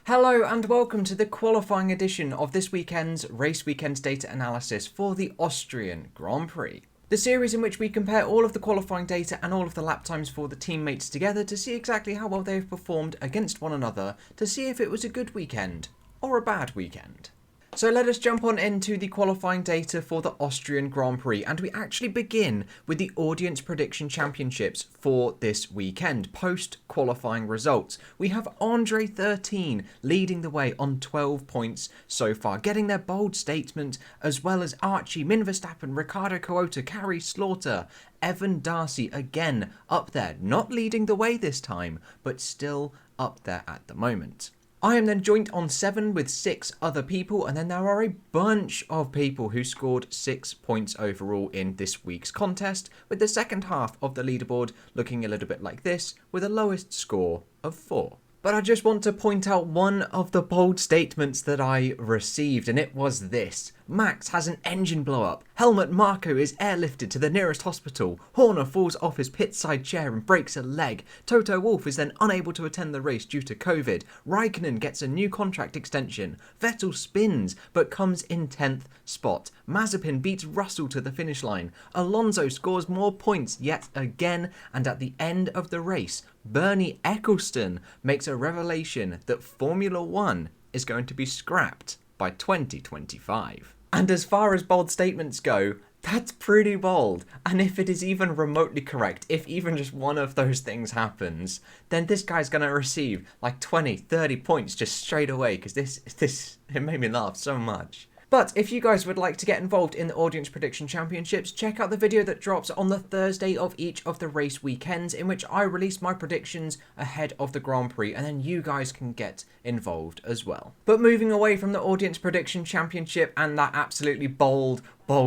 Hello and welcome to the qualifying edition of this weekend's race weekend data analysis for the Austrian Grand Prix. The series in which we compare all of the qualifying data and all of the lap times for the teammates together to see exactly how well they've performed against one another, to see if it was a good weekend or a bad weekend. So let us jump on into the qualifying data for the Austrian Grand Prix, and we actually begin with the audience prediction championships for this weekend, post-qualifying results. We have Andre 13 leading the way on 12 points so far, getting their bold statement, as well as Archie, Min Verstappen, Ricciardo Coota, Carrie Slaughter, Evan Darcy again up there, not leading the way this time, but still up there at the moment. I am then joint on 7 with 6 other people, and then there are a bunch of people who scored 6 points overall in this week's contest, with the second half of the leaderboard looking a little bit like this, with a lowest score of 4. But I just want to point out one of the bold statements that I received, and it was this. Max has an engine blow-up. Helmut Marko is airlifted to the nearest hospital. Horner falls off his pit-side chair and breaks a leg. Toto Wolff is then unable to attend the race due to COVID. Raikkonen gets a new contract extension. Vettel spins, but comes in 10th spot. Mazepin beats Russell to the finish line. Alonso scores more points yet again, and at the end of the race, Bernie Ecclestone makes a revelation that Formula 1 is going to be scrapped by 2025. And as far as bold statements go, that's pretty bold. And if it is even remotely correct, if even just one of those things happens, then this guy's going to receive like 20, 30 points just straight away, because it made me laugh so much. But if you guys would like to get involved in the Audience Prediction Championships, check out the video that drops on the Thursday of each of the race weekends, in which I release my predictions ahead of the Grand Prix, and then you guys can get involved as well. But moving away from the Audience Prediction Championship and that absolutely bold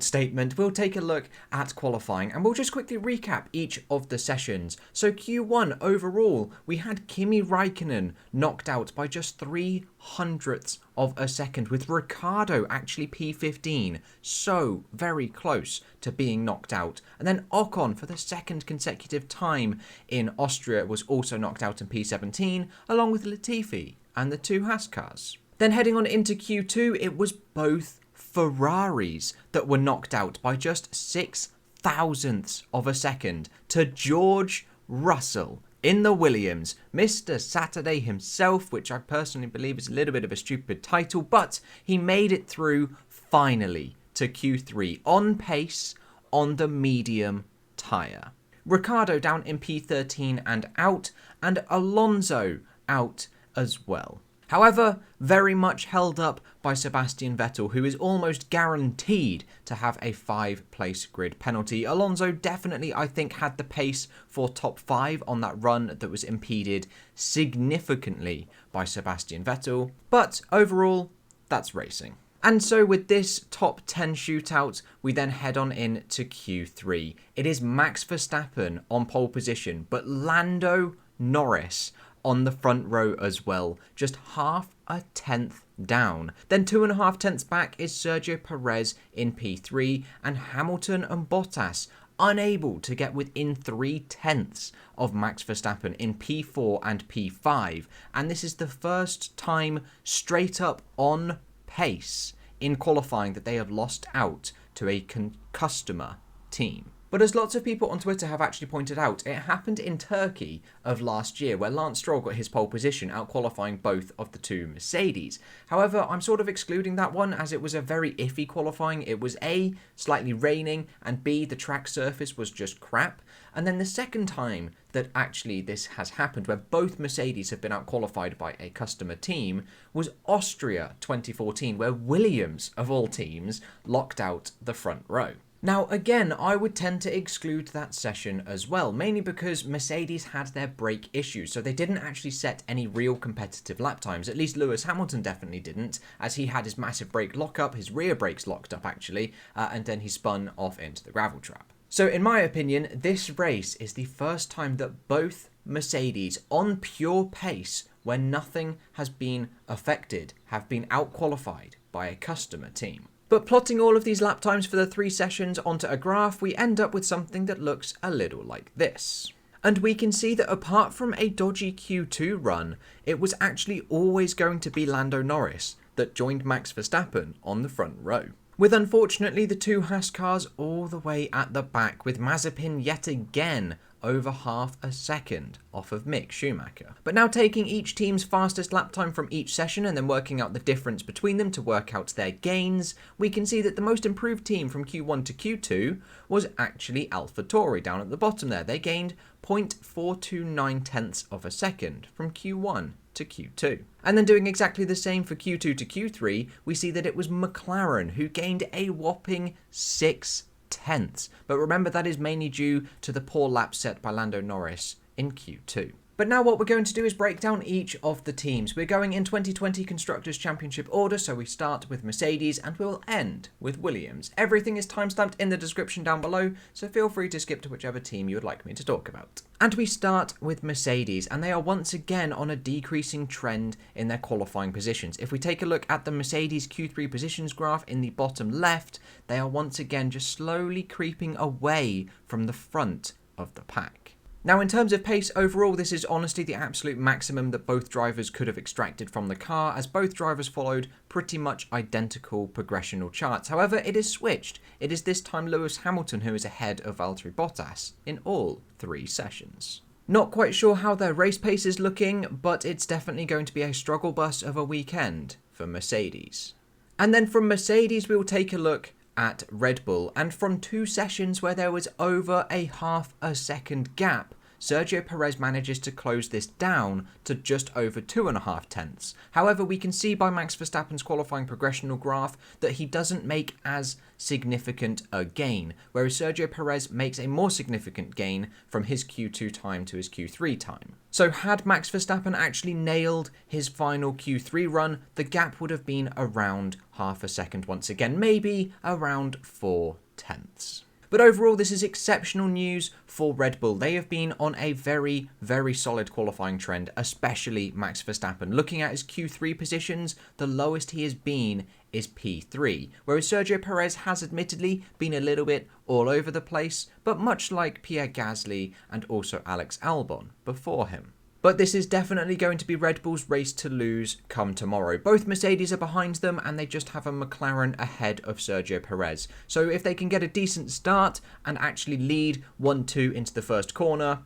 statement, we'll take a look at qualifying, and we'll just quickly recap each of the sessions. So Q1 overall, we had Kimi Raikkonen knocked out by just 0.03 of a second, with Ricciardo actually P15, so very close to being knocked out. And then Ocon, for the second consecutive time in Austria, was also knocked out in P17, along with Latifi and the 2 Haas cars. Then heading on into Q2, it was both Ferraris that were knocked out by just 0.06 of a second to George Russell in the Williams, Mr. Saturday himself, which I personally believe is a little bit of a stupid title, but he made it through finally to Q3 on pace on the medium tyre. Ricciardo down in P13 and out, and Alonso out as well. However, very much held up by Sebastian Vettel, who is almost guaranteed to have a 5-place grid penalty. Alonso definitely, I think, had the pace for top 5 on that run that was impeded significantly by Sebastian Vettel. But overall, that's racing. And so with this top 10 shootout, we then head on in to Q3. It is Max Verstappen on pole position, but Lando Norris on the front row as well, just 0.5 tenth down. Then 2.5 tenths back is Sergio Perez in P3, and Hamilton and Bottas unable to get within 0.3 tenths of Max Verstappen in P4 and P5. And this is the first time straight up on pace in qualifying that they have lost out to a customer team. But as lots of people on Twitter have actually pointed out, it happened in Turkey of last year, where Lance Stroll got his pole position, out-qualifying both of the 2 Mercedes. However, I'm sort of excluding that one, as it was a very iffy qualifying. It was A, slightly raining, and B, the track surface was just crap. And then the second time that actually this has happened, where both Mercedes have been out-qualified by a customer team, was Austria 2014, where Williams, of all teams, locked out the front row. Now, again, I would tend to exclude that session as well, mainly because Mercedes had their brake issues, so they didn't actually set any real competitive lap times. At least Lewis Hamilton definitely didn't, as he had his massive brake lock-up, his rear brakes locked up actually, and then he spun off into the gravel trap. So in my opinion, this race is the first time that both Mercedes, on pure pace, where nothing has been affected, have been out-qualified by a customer team. But plotting all of these lap times for the 3 sessions onto a graph, we end up with something that looks a little like this. And we can see that apart from a dodgy Q2 run, it was actually always going to be Lando Norris that joined Max Verstappen on the front row. With unfortunately the two Haas cars all the way at the back, with Mazepin yet again over half a second off of Mick Schumacher. But now taking each team's fastest lap time from each session and then working out the difference between them to work out their gains, we can see that the most improved team from Q1 to Q2 was actually Alfa Tauri down at the bottom there. They gained 0.429 tenths of a second from Q1 to Q2. And then doing exactly the same for Q2 to Q3, we see that it was McLaren who gained a whopping 6 tenths. But remember, that is mainly due to the poor lap set by Lando Norris in Q2. But now what we're going to do is break down each of the teams. We're going in 2020 Constructors' Championship order, so we start with Mercedes and we'll end with Williams. Everything is timestamped in the description down below, so feel free to skip to whichever team you would like me to talk about. And we start with Mercedes, and they are once again on a decreasing trend in their qualifying positions. If we take a look at the Mercedes Q3 positions graph in the bottom left, they are once again just slowly creeping away from the front of the pack. Now in terms of pace overall, this is honestly the absolute maximum that both drivers could have extracted from the car, as both drivers followed pretty much identical progressional charts. However, it is switched. It is this time Lewis Hamilton who is ahead of Valtteri Bottas in all 3 sessions. Not quite sure how their race pace is looking, but it's definitely going to be a struggle bus of a weekend for Mercedes. And then from Mercedes, we'll take a look at Red Bull, and from 2 sessions where there was over a half a second gap, Sergio Perez manages to close this down to just over 2.5 tenths. However, we can see by Max Verstappen's qualifying progressional graph that he doesn't make as significant a gain, whereas Sergio Perez makes a more significant gain from his Q2 time to his Q3 time. So had Max Verstappen actually nailed his final Q3 run, the gap would have been around half a second once again, maybe around 4 tenths. But overall, this is exceptional news for Red Bull. They have been on a very, very solid qualifying trend, especially Max Verstappen. Looking at his Q3 positions, the lowest he has been is P3, whereas Sergio Perez has admittedly been a little bit all over the place, but much like Pierre Gasly and also Alex Albon before him. But this is definitely going to be Red Bull's race to lose come tomorrow. Both Mercedes are behind them and they just have a McLaren ahead of Sergio Perez. So if they can get a decent start and actually lead 1-2 into the first corner,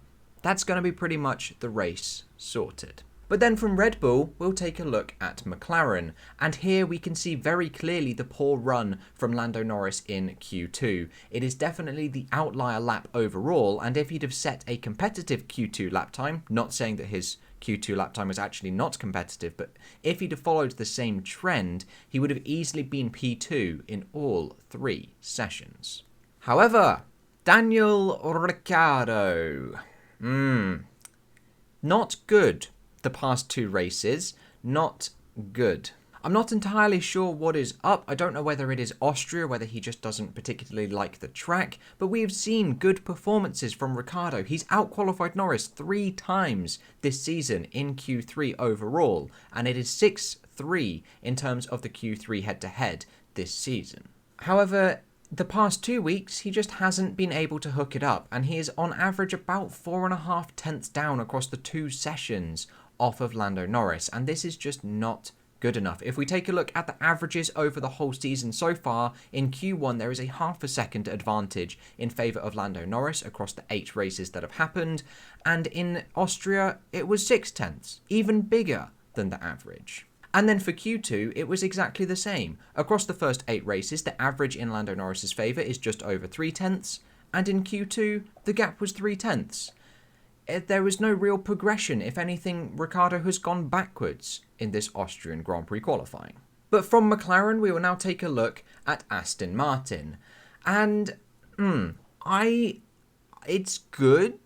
that's going to be pretty much the race sorted. But then from Red Bull, we'll take a look at McLaren, and here we can see very clearly the poor run from Lando Norris in Q2. It is definitely the outlier lap overall, and if he'd have set a competitive Q2 lap time, not saying that his Q2 lap time was actually not competitive, but if he'd have followed the same trend, he would have easily been P2 in all 3 sessions. However, Daniel Ricciardo, not good. The past 2 races, not good. I'm not entirely sure what is up. I don't know whether it is Austria, whether he just doesn't particularly like the track, but we have seen good performances from Ricciardo. He's outqualified Norris 3 times this season in Q3 overall, and it is 6-3 in terms of the Q3 head-to-head this season. However, the past 2 weeks, he just hasn't been able to hook it up, and he is on average about 4.5 tenths down across the 2 sessions off of Lando Norris, and this is just not good enough. If we take a look at the averages over the whole season so far, in Q1 there is a half a second advantage in favour of Lando Norris across the 8 races that have happened, and in Austria it was 6 tenths, even bigger than the average. And then for Q2, it was exactly the same. Across the first 8 races, the average in Lando Norris's favour is just over 3 tenths, and in Q2, the gap was 3 tenths. There was no real progression. If anything, Ricciardo has gone backwards in this Austrian Grand Prix qualifying. But from McLaren, we will now take a look at Aston Martin. And, it's good,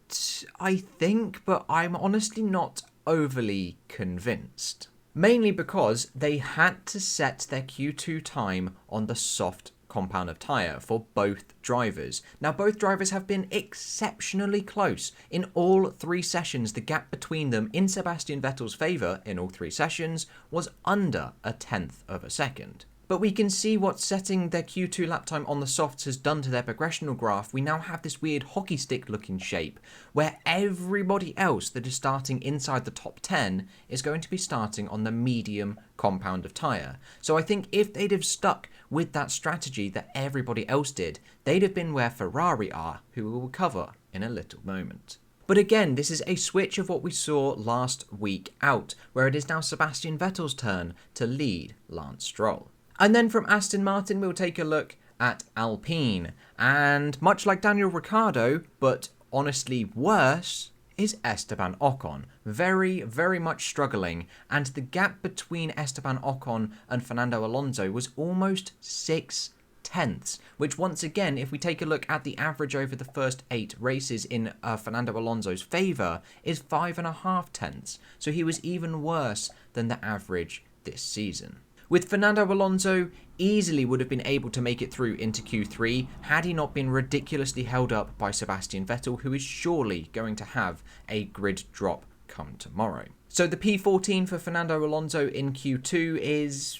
I think, but I'm honestly not overly convinced. Mainly because they had to set their Q2 time on the soft compound of tyre for both drivers. Now, both drivers have been exceptionally close. In all 3 sessions, the gap between them in Sebastian Vettel's favour in all 3 sessions was under 1/10 of a second. But we can see what setting their Q2 lap time on the softs has done to their progressional graph. We now have this weird hockey stick looking shape where everybody else that is starting inside the top 10 is going to be starting on the medium compound of tyre. So I think if they'd have stuck with that strategy that everybody else did, they'd have been where Ferrari are, who we will cover in a little moment. But again, this is a switch of what we saw last week out, where it is now Sebastian Vettel's turn to lead Lance Stroll. And then from Aston Martin, we'll take a look at Alpine. And much like Daniel Ricciardo, but honestly worse, is Esteban Ocon. Very, very much struggling. And the gap between Esteban Ocon and Fernando Alonso was almost 6/10, which once again, if we take a look at the average over the first 8 races in Fernando Alonso's favour, is 5.5 So he was even worse than the average this season. With Fernando Alonso, easily would have been able to make it through into Q3 had he not been ridiculously held up by Sebastian Vettel, who is surely going to have a grid drop come tomorrow. So the P14 for Fernando Alonso in Q2 is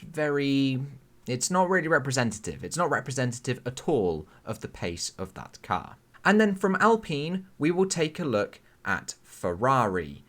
it's not really representative. It's not representative at all of the pace of that car. And then from Alpine, we will take a look at Ferrari.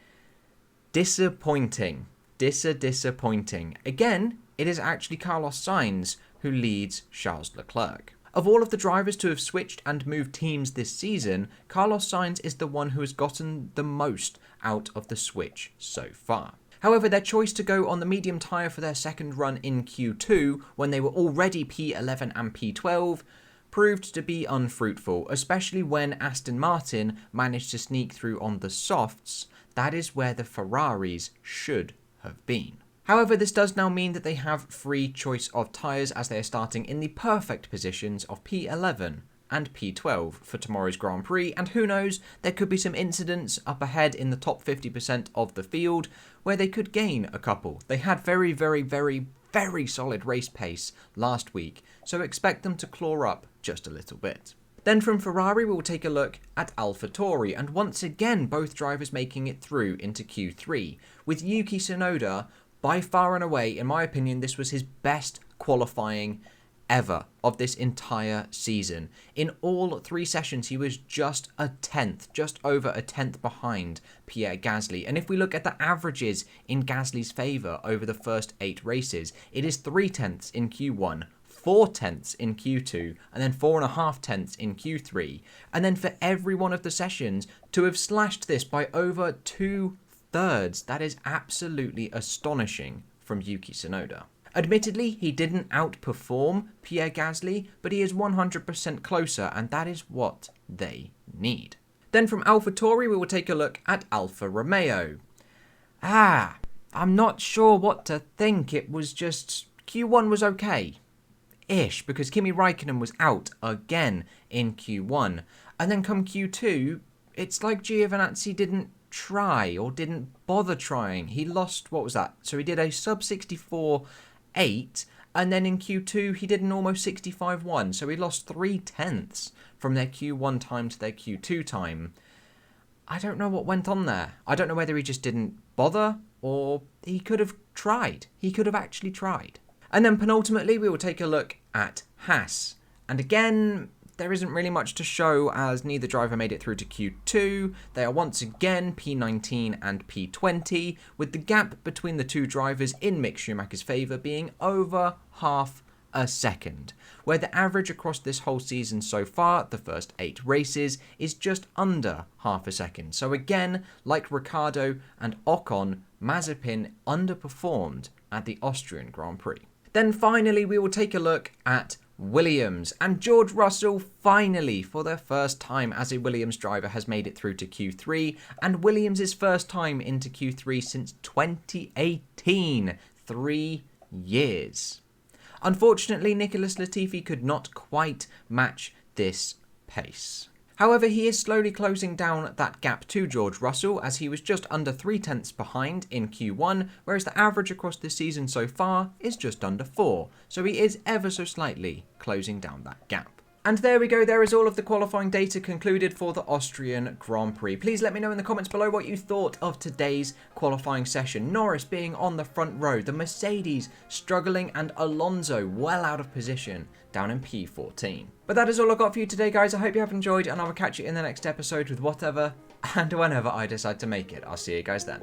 Disappointing. Disappointing. Again, it is actually Carlos Sainz who leads Charles Leclerc. Of all of the drivers to have switched and moved teams this season, Carlos Sainz is the one who has gotten the most out of the switch so far. However, their choice to go on the medium tyre for their second run in Q2, when they were already P11 and P12, proved to be unfruitful, especially when Aston Martin managed to sneak through on the softs. That is where the Ferraris should have been. However, this does now mean that they have free choice of tyres as they are starting in the perfect positions of P11 and P12 for tomorrow's Grand Prix, and who knows, there could be some incidents up ahead in the top 50% of the field where they could gain a couple. They had very solid race pace last week, so expect them to claw up just a little bit. Then from Ferrari, we will take a look at Alfa Tauri, and once again, both drivers making it through into Q3, with Yuki Tsunoda. By far and away, in my opinion, this was his best qualifying ever of this entire season. In all 3 sessions, he was just over a tenth behind Pierre Gasly. And if we look at the averages in Gasly's favour over the first 8 races, it is 3/10 in Q1, 4/10 in Q2, and then 4.5 in Q3. And then for every one of the sessions, to have slashed this by over 2/3, that is absolutely astonishing from Yuki Tsunoda. Admittedly, he didn't outperform Pierre Gasly, but he is 100% closer, and that is what they need. Then from AlphaTauri, we will take a look at Alfa Romeo. I'm not sure what to think. It was just, Q1 was okay-ish, because Kimi Räikkönen was out again in Q1. And then come Q2, it's like Giovinazzi didn't try or didn't bother trying. He lost, what was that? So he did a sub 64.8, and then in Q2 he did an almost 65.1, so he lost 3/10 from their Q1 time to their Q2 time. I don't know what went on there. I don't know whether he just didn't bother or he could have tried. He could have actually tried. And then penultimately we will take a look at Haas. And again, there isn't really much to show as neither driver made it through to Q2. They are once again P19 and P20, with the gap between the two drivers in Mick Schumacher's favour being over half a second, where the average across this whole season so far, the first 8 races, is just under half a second. So again, like Ricciardo and Ocon, Mazepin underperformed at the Austrian Grand Prix. Then finally, we will take a look at Williams, and George Russell finally, for the first time as a Williams driver, has made it through to Q3, and Williams' first time into Q3 since 2018, 3 years. Unfortunately, Nicholas Latifi could not quite match this pace. However, he is slowly closing down that gap to George Russell, as he was just under 3/10 behind in Q1, whereas the average across this season so far is just under 4, so he is ever so slightly closing down that gap. And there we go, there is all of the qualifying data concluded for the Austrian Grand Prix. Please let me know in the comments below what you thought of today's qualifying session. Norris being on the front row, the Mercedes struggling, and Alonso well out of position down in P14. But that is all I've got for you today, guys. I hope you have enjoyed, and I will catch you in the next episode with whatever and whenever I decide to make it. I'll see you guys then.